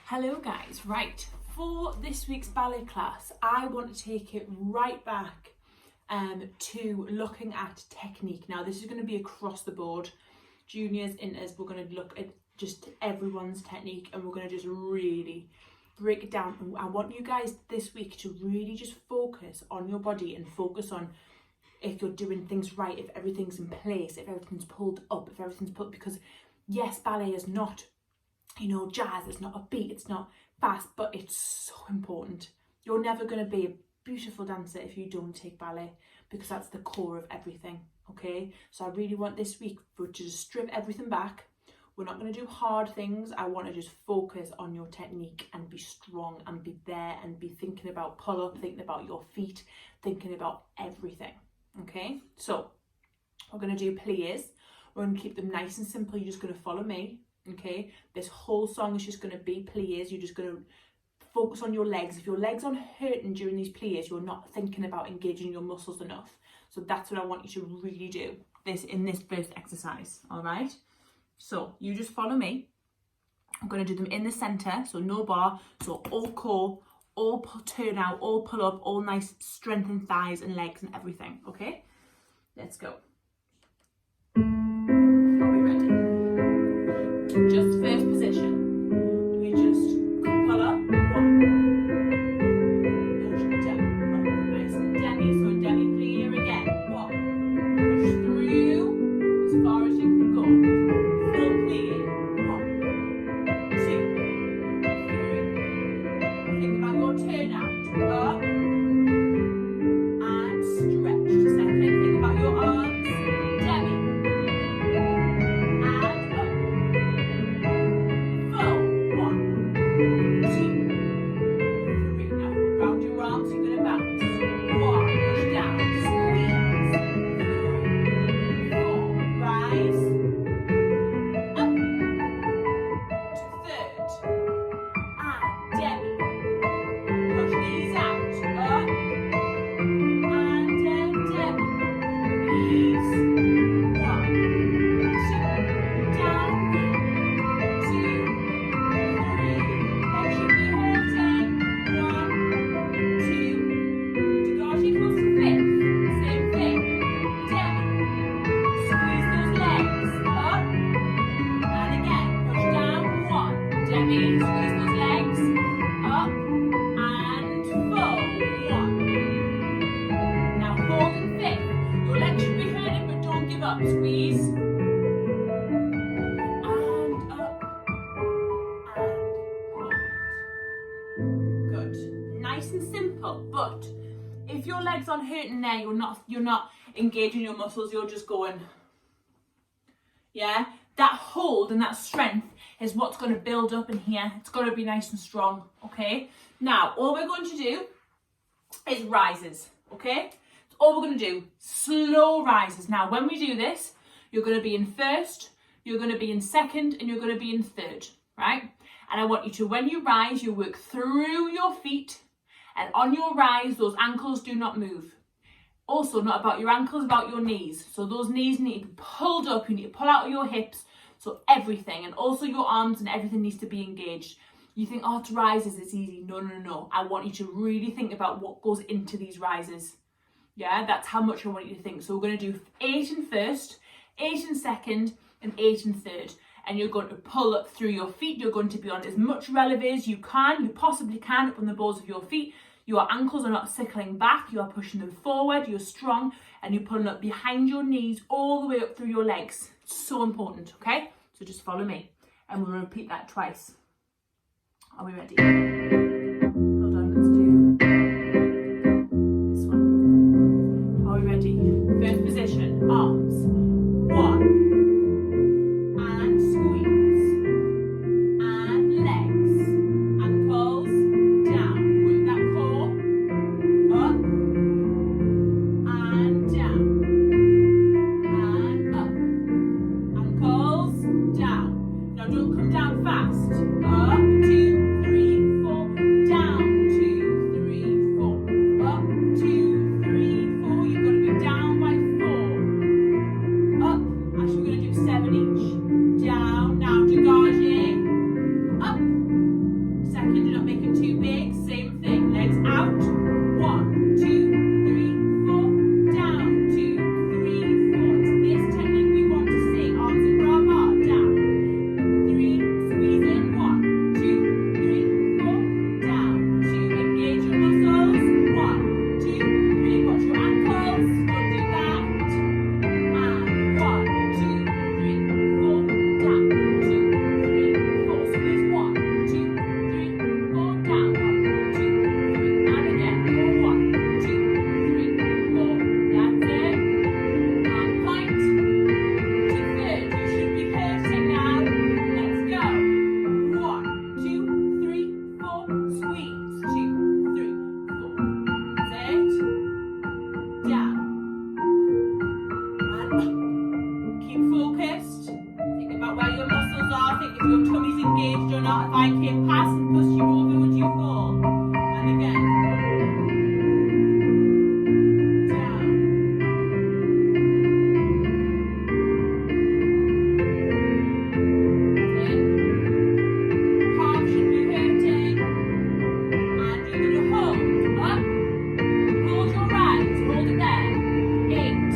Hello guys, right, for this week's ballet class I want to take it right back to looking at technique. Now this is going to be across the board, juniors, inters, we're going to look at just everyone's technique and we're going to just really break it down. And I want you guys this week to really just focus on your body and focus on if you're doing things right, if everything's in place, if everything's pulled up, if everything's put, because yes, ballet is not, jazz, it's not upbeat, it's not fast, but it's so important. You're never going to be a beautiful dancer if you don't take ballet, because that's the core of everything, okay? So I really want this week for to just strip everything back. We're not going to do hard things. I want to just focus on your technique and be strong and be there and be thinking about pull up, thinking about your feet, thinking about everything, okay? So we're going to do pliés. We're going to keep them nice and simple. You're just going to follow me. Okay, this whole song is just going to be pliés. You're just going to focus on your legs. If your legs aren't hurting during these pliés, you're not thinking about engaging your muscles enough. So that's what I want you to really do in this first exercise. All right, so you just follow me. I'm going to do them in the center, so no bar, so all core, all turn out, all pull up, all nice strengthened thighs and legs and everything. Okay, let's go. Just first position. We just pull up, one, push down, up, nice and demi. So demi plié again, one, push through as far as you can go. Full plié, one, two, three. Think about your turn out, up and stretch. Just a second. Think about your arms, demi. Squeeze and up and hold. Good, nice and simple. But if your legs aren't hurting there, you're not engaging your muscles, you're just going, yeah, that hold and that strength is what's going to build up in here. It's got to be nice and strong. Okay, now all we're going to do is rises. Okay, all we're going to do, slow rises. Now, when we do this, you're going to be in first, you're going to be in second, and you're going to be in third, right? And I want you to, when you rise, you work through your feet, and on your rise, those ankles do not move. Also, not about your ankles, about your knees. So those knees need to be pulled up, you need to pull out of your hips, so everything, and also your arms and everything needs to be engaged. You think, oh, it's rises, it's easy. No, no, no. I want you to really think about what goes into these rises. Yeah, that's how much I want you to think. So we're going to do 8 in first, 8 in second, and 8 in third. And you're going to pull up through your feet. You're going to be on as much releve as you possibly can, up on the balls of your feet. Your ankles are not sickling back. You are pushing them forward. You're strong. And you're pulling up behind your knees all the way up through your legs. It's so important, okay? So just follow me. And we'll repeat that twice. Are we ready? Hold on, let's do this one. Are we ready? First position, arms. 1. And squeeze. And legs. Ankles down. Work that core. Up. And down. And up. Ankles down. Now don't come down fast. Up, 2, 3, 4. like he'll pass and push you over, would you fall? And again. Down. In. Palm should be hurting. And you're going to hold up. Hold your rise. Hold it there. 8,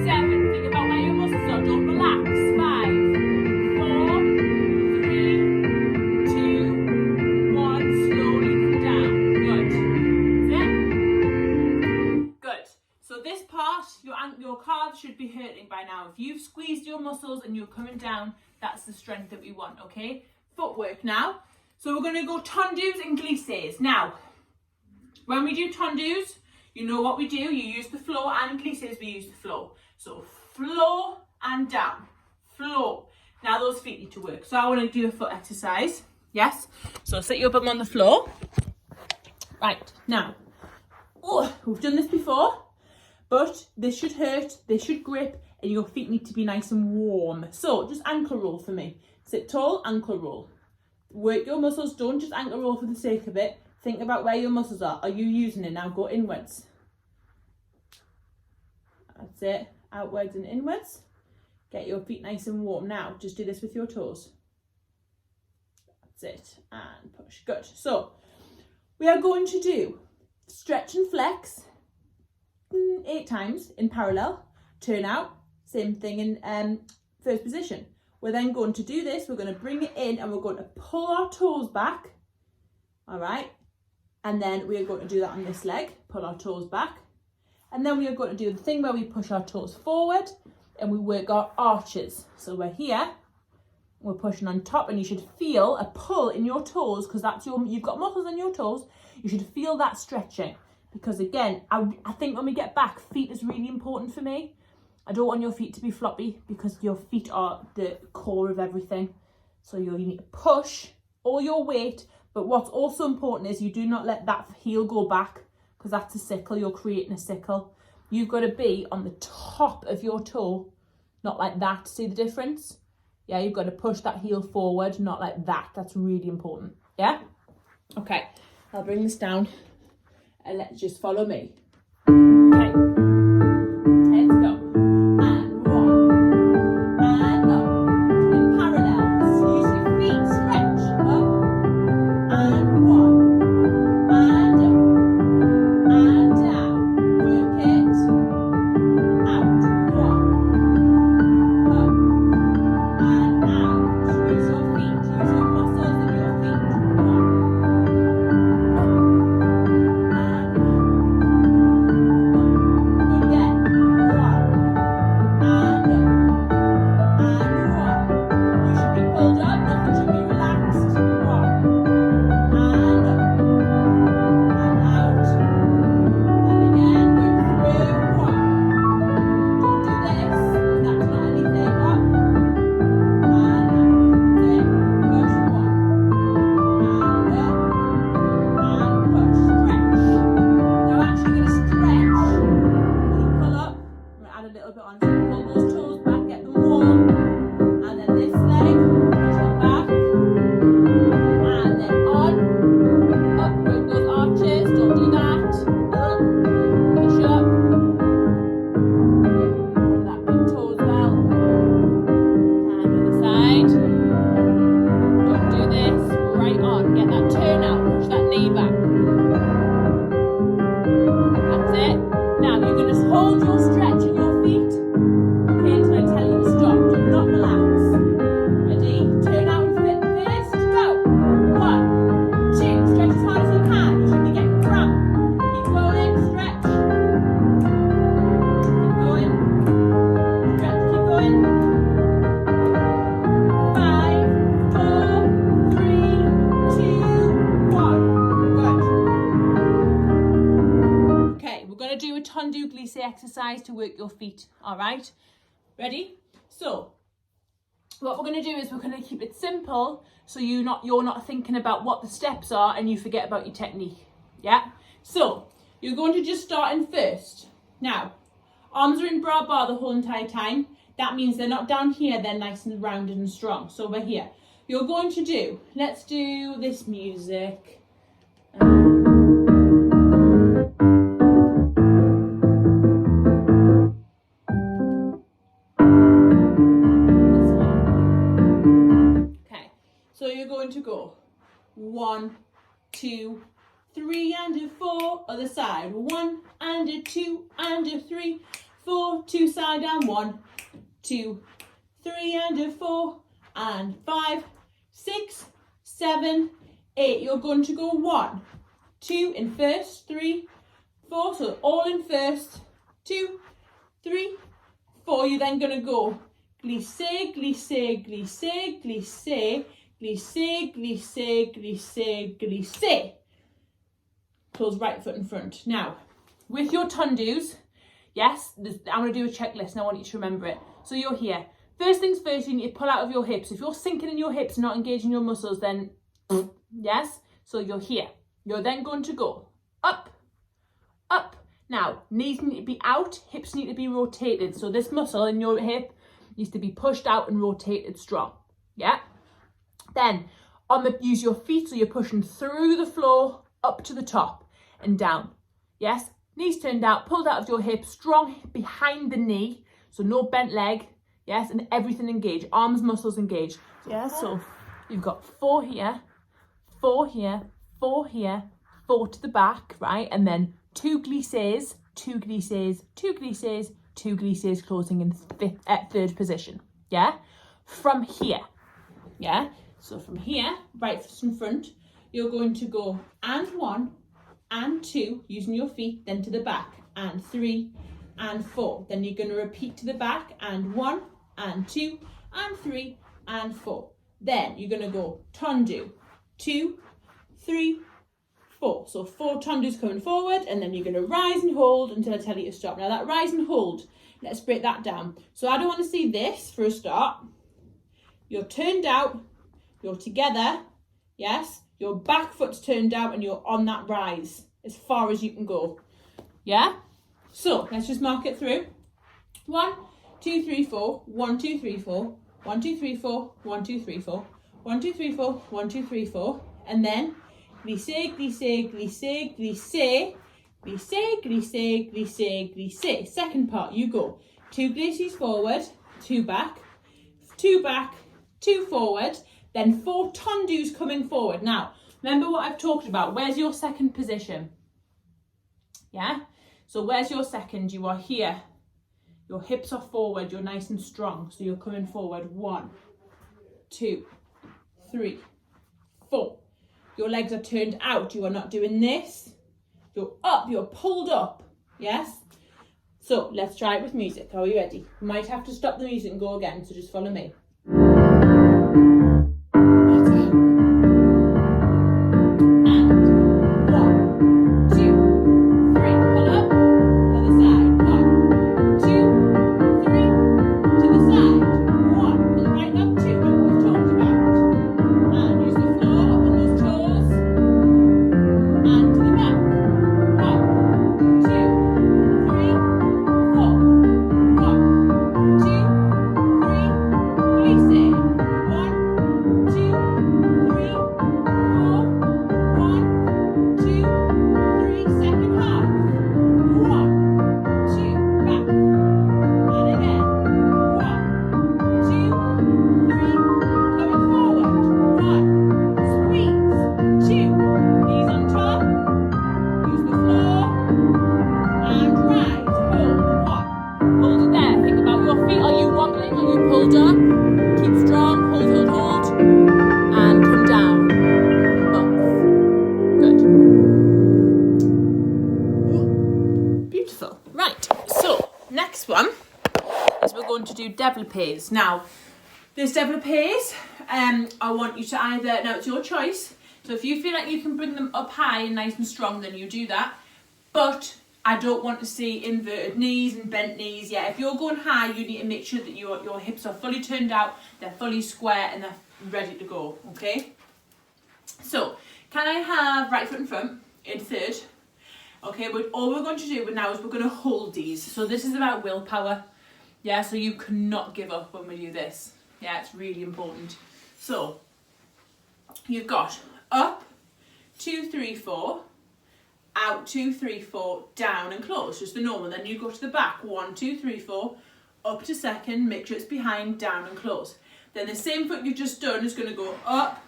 7. Think about where your muscles are. Don't relax. 5, 4, 3, 2, 1. Slowly come down. Good. That's it. Good. So this part, your calves should be hurting by now. If you've squeezed your muscles and you're coming down, that's the strength that we want, okay? Footwork now. So we're going to go tendus and glisses. Now, when we do tendus, you know what we do. You use the floor, and glisses, we use the floor. So floor and down. Floor. Now those feet need to work. So I want to do a foot exercise. Yes? So sit your bum on the floor. Right, now. Oh, we've done this before, but this should hurt, this should grip, and your feet need to be nice and warm. So just ankle roll for me. Sit tall, ankle roll. Work your muscles. Don't just ankle roll for the sake of it. Think about where your muscles are. Are you using it? Now go inwards. That's it. Outwards and inwards. Get your feet nice and warm. Now just do this with your toes. That's it. And push. Good. So we are going to do stretch and flex 8 times in parallel. Turn out. Same thing in first position. We're then going to do this. We're going to bring it in and we're going to pull our toes back. All right. And then we are going to do that on this leg. Pull our toes back. And then we are going to do the thing where we push our toes forward and we work our arches. So we're here. We're pushing on top, and you should feel a pull in your toes because that's you've got muscles in your toes. You should feel that stretching because again, I think when we get back, feet is really important for me. I don't want your feet to be floppy because your feet are the core of everything. So you need to push all your weight. But what's also important is you do not let that heel go back because that's a sickle. You're creating a sickle. You've got to be on the top of your toe, not like that. See the difference? Yeah, you've got to push that heel forward, not like that. That's really important. Yeah? Okay, I'll bring this down and let's just follow me. Okay, let's go. And 1, and up. In parallels, use your feet, stretch up. And 1, and up, and down. Work it. Out. 1, up, and out. Use your feet. Use your muscles in your feet. 1. Good again. 1, and up, and 1. You should be pulled up. Nothing should be relaxed. 1. And up, and out, and again, work through. 1. Don't do this, that's not anything. Up, and out. Then push. 1, and up, and push. Stretch. Now actually going to stretch. When you pull up, I'm going to add a little bit on. So pull those toes back, get them warm, and then this leg, push them back, and then on. Up, work those arches, don't do that. Up, push up. Work that big toe as well. And other side. Don't do this. Right on. Get that turn out. Push that knee back. That's it. Now you're going to hold your stretch in your feet. Okay, until I tell you to stop. Do not relax. Ready? Turn out and fit first. Go. 1, 2. Stretch as hard as you can. You should be getting cramp. Keep going. Stretch. Keep going. Stretch. Keep going. 5, 4, 3, 2, 1. Good. Okay, we're going to do a tendu glisse exercise to work your feet. All right. Ready? So what we're going to do is we're going to keep it simple so you're not thinking about what the steps are and you forget about your technique. Yeah? So you're going to just start in first. Now, arms are in bra bar the whole entire time. That means they're not down here, they're nice and rounded and strong. So we're here. you're going to do, let's do this music. So you're going to go 1, 2, 3 and a 4, other side. 1 and a 2 and a 3, 4, 2 side and 1, 2, 3 and a 4 and 5, 6, 7, 8. You're going to go 1, 2 in first, 3, 4. So all in first, 2, 3, 4. You're then going to go glissé, glissé, glissé, glissé, glissé, glissé, glissé, glissé. Close right foot in front. Now, with your tendus, yes, I'm going to do a checklist and I want you to remember it. So you're here. First things first, you need to pull out of your hips. If you're sinking in your hips and not engaging your muscles, then yes. So you're here. You're then going to go up, up. Now, knees need to be out, hips need to be rotated. So this muscle in your hip needs to be pushed out and rotated strong. Yeah? Then use your feet, so you're pushing through the floor up to the top and down. Yes, knees turned out, pulled out of your hip, strong behind the knee, so no bent leg. Yes, and everything engaged, arms, muscles engaged. Yeah, so you've got 4 here, 4 here, 4 here, 4 to the back, right? And then 2 glissés, 2 glissés, 2 glissés, 2 glissés, closing in third position. Yeah, from here. Yeah. So from here, right foot in front, you're going to go and 1 and 2, using your feet, then to the back, and 3 and 4. Then you're going to repeat to the back, and 1 and 2 and 3 and 4. Then you're going to go tendu, 2, 3, 4. So 4 tendus coming forward, and then you're going to rise and hold until I tell you to stop. Now that rise and hold, let's break that down. So I don't want to see this for a start. You're turned out. You're together, yes, your back foot's turned out and you're on that rise as far as you can go, yeah? So let's just mark it through. 1, 2, 3, 4, 1, 2, 3, 4, 1, 2, 3, 4, 1, 2, 3, 4, 1, 2, 3, 4, 1, 2, 3, 4, and then glissé, glissé, glissé, glissé, glissé, glissé, glissé, glissé. Second part, you go 2 glissés forward, 2 back, 2 back, 2 forward, then 4 tendus coming forward. Now, remember what I've talked about. Where's your second position? Yeah? So where's your second? You are here. Your hips are forward. You're nice and strong. So you're coming forward. 1, 2, 3, 4. Your legs are turned out. You are not doing this. You're up. You're pulled up. Yes? So let's try it with music. Are we ready? You might have to stop the music and go again. So just follow me. Developpés. Now, this developpés, I want you to either, now it's your choice, so if you feel like you can bring them up high and nice and strong, then you do that, but I don't want to see inverted knees and bent knees. Yeah, if you're going high, you need to make sure that your hips are fully turned out, they're fully square, and they're ready to go, okay? So, can I have right foot in front, in third? Okay, but all we're going to do now is we're going to hold these. So this is about willpower. Yeah, so you cannot give up when we do this. Yeah, it's really important. So, you've got up, 2, 3, 4, out, 2, 3, 4, down and close, just the normal. Then you go to the back, 1, 2, 3, 4, up to second, make sure it's behind, down and close. Then the same foot you've just done is going to go up,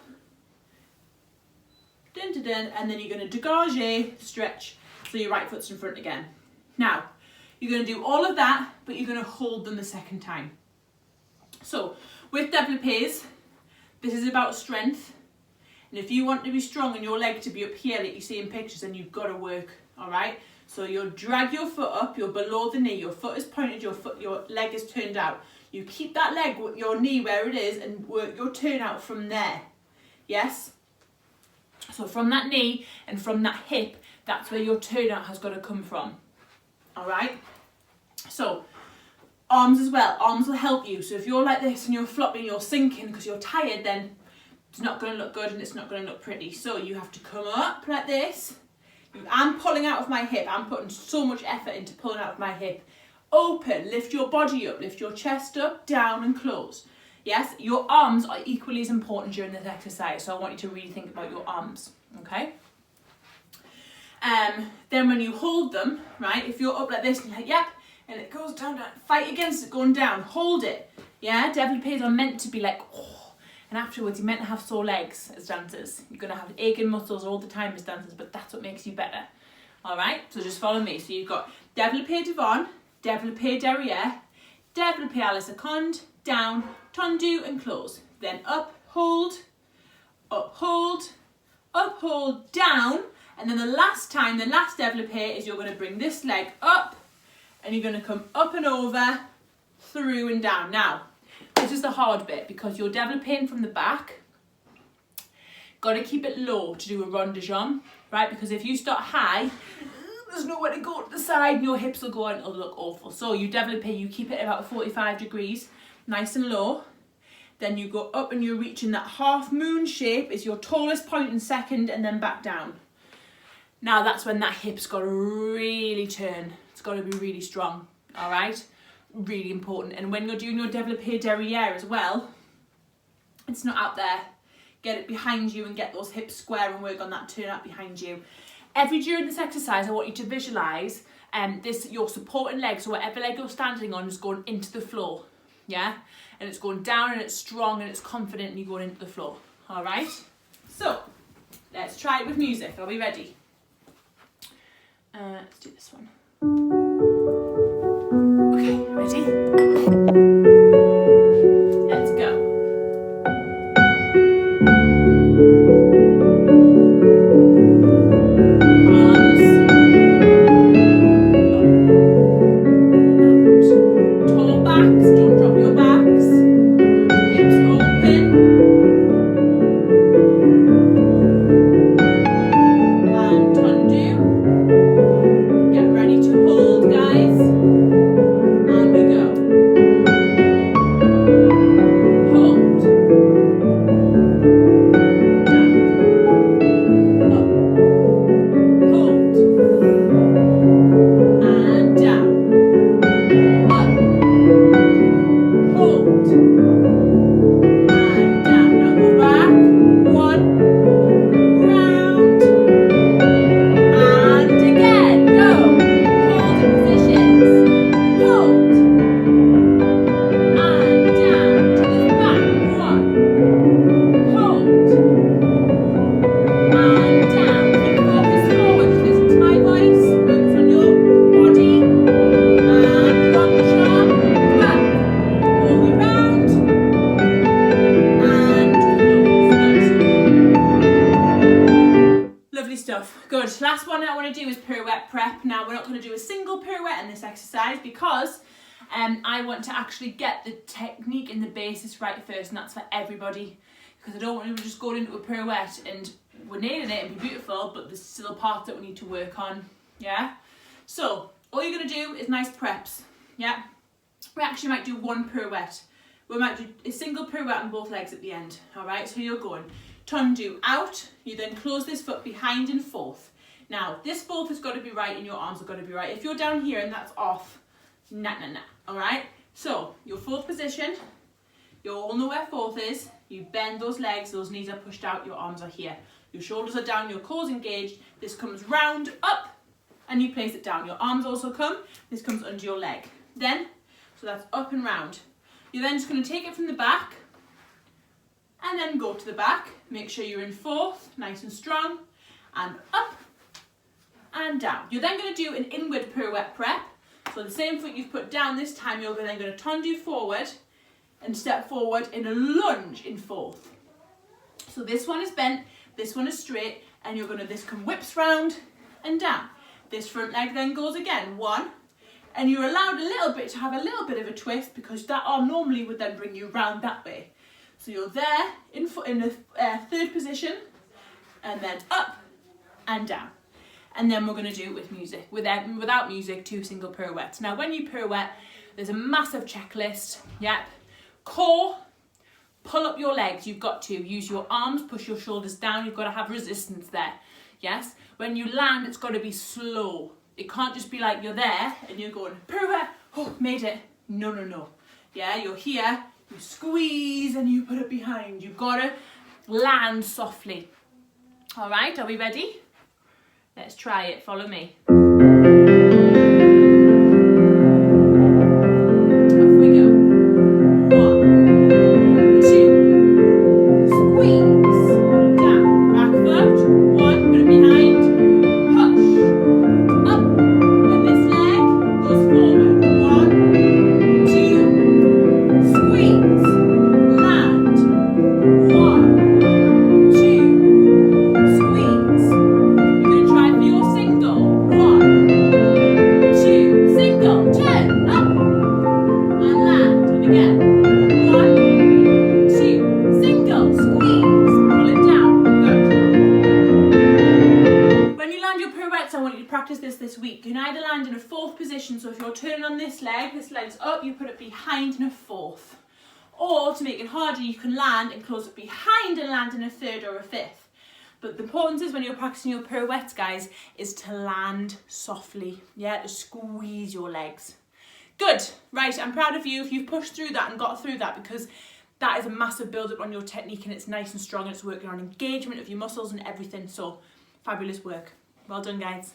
dun, dun, dun, and then you're going to dégagé, stretch, so your right foot's in front again. Now, you're going to do all of that, but you're going to hold them the second time. So, with développés, this is about strength. And if you want to be strong and your leg to be up here like you see in pictures, then you've got to work, all right? So you'll drag your foot up, you're below the knee, your foot is pointed, your leg is turned out. You keep that leg, your knee where it is, and work your turn out from there. Yes? So from that knee and from that hip, that's where your turn out has got to come from. All right? So arms as well. Arms will help you. So if you're like this and you're flopping, you're sinking because you're tired, then it's not going to look good and it's not going to look pretty. So you have to come up like this. I'm pulling out of my hip. I'm putting so much effort into pulling out of my hip. Open, lift your body up, lift your chest up, down and close. Yes, your arms are equally as important during this exercise. So I want you to really think about your arms, okay? Then when you hold them, right, if you're up like this, and you're like, yep, and it goes down, down, fight against it going down, hold it. Yeah, développés are meant to be like, oh, and afterwards you're meant to have sore legs as dancers. You're going to have aching muscles all the time as dancers, but that's what makes you better. All right, so just follow me. So you've got développé devant, développé derrière, développé à la seconde, down, tendu and close. Then up, hold, down. And then the last time, the last développé is you're going to bring this leg up and you're going to come up and over, through and down. Now, this is the hard bit because you're développéing from the back. Got to keep it low to do a rond de jambe, right? Because if you start high, there's nowhere to go to the side and your hips will go out and it'll look awful. So you développé, you keep it about 45 degrees, nice and low. Then you go up and you're reaching that half moon shape. It's your tallest point in second and then back down. Now that's when that hip's got to really turn. It's got to be really strong, all right? Really important. And when you're doing your développé derrière as well, it's not out there. Get it behind you and get those hips square and work on that turn out behind you. During this exercise, I want you to visualise your supporting leg, so whatever leg you're standing on is going into the floor, yeah? And it's going down and it's strong and it's confident and you're going into the floor, all right? So, let's try it with music. Are we ready? Let's do this one. Okay, ready? Let's go. Good. Last one I want to do is pirouette prep. Now we're not going to do a single pirouette in this exercise because I want to actually get the technique and the basis right first, and that's for everybody, because I don't want to just go into a pirouette and we're nailing it and be beautiful, but there's still parts that we need to work on. Yeah. So all you're going to do is nice preps. Yeah. We actually might do one pirouette. We might do a single pirouette on both legs at the end. All right. So you're going tendu out. You then close this foot behind and forth. Now this fourth has got to be right and your arms have got to be right. If you're down here and that's off, nah. All right. So your fourth position, you all know where fourth is. You bend those legs, those knees are pushed out, your arms are here. Your shoulders are down, your core's engaged. This comes round, up, and you place it down. Your arms also come, this comes under your leg. Then, so that's up and round. You're then just going to take it from the back, and then go to the back. Make sure you're in fourth, nice and strong, and up, and down. You're then going to do an inward pirouette prep. So the same foot you've put down, this time you're then going to tendu forward, and step forward in a lunge in fourth. So this one is bent, this one is straight, and you're going to, this whips round and down. This front leg then goes again, one, and you're allowed a little bit to have a little bit of a twist because that arm normally would then bring you round that way. So you're there in the third position, and then up and down. And then we're going to do it with music. Without music, 2 single pirouettes. Now when you pirouette, there's a massive checklist. Yep. Core, pull up your legs. You've got to use your arms, push your shoulders down. You've got to have resistance there. Yes. When you land, it's got to be slow. It can't just be like you're there and you're going pirouette. Oh, made it. No, no, no. Yeah, you're here. You squeeze and you put it behind. You've got to land softly. All right, are we ready? Let's try it. Follow me. This week. You can either land in a fourth position, so if you're turning on this leg's up, you put it behind in a fourth. Or to make it harder, you can land and close it behind and land in a third or a fifth. But the importance is when you're practicing your pirouettes, guys, is to land softly. Yeah, to squeeze your legs. Good. Right, I'm proud of you if you've pushed through that and got through that, because that is a massive build up on your technique and it's nice and strong and it's working on engagement of your muscles and everything. So fabulous work. Well done, guys.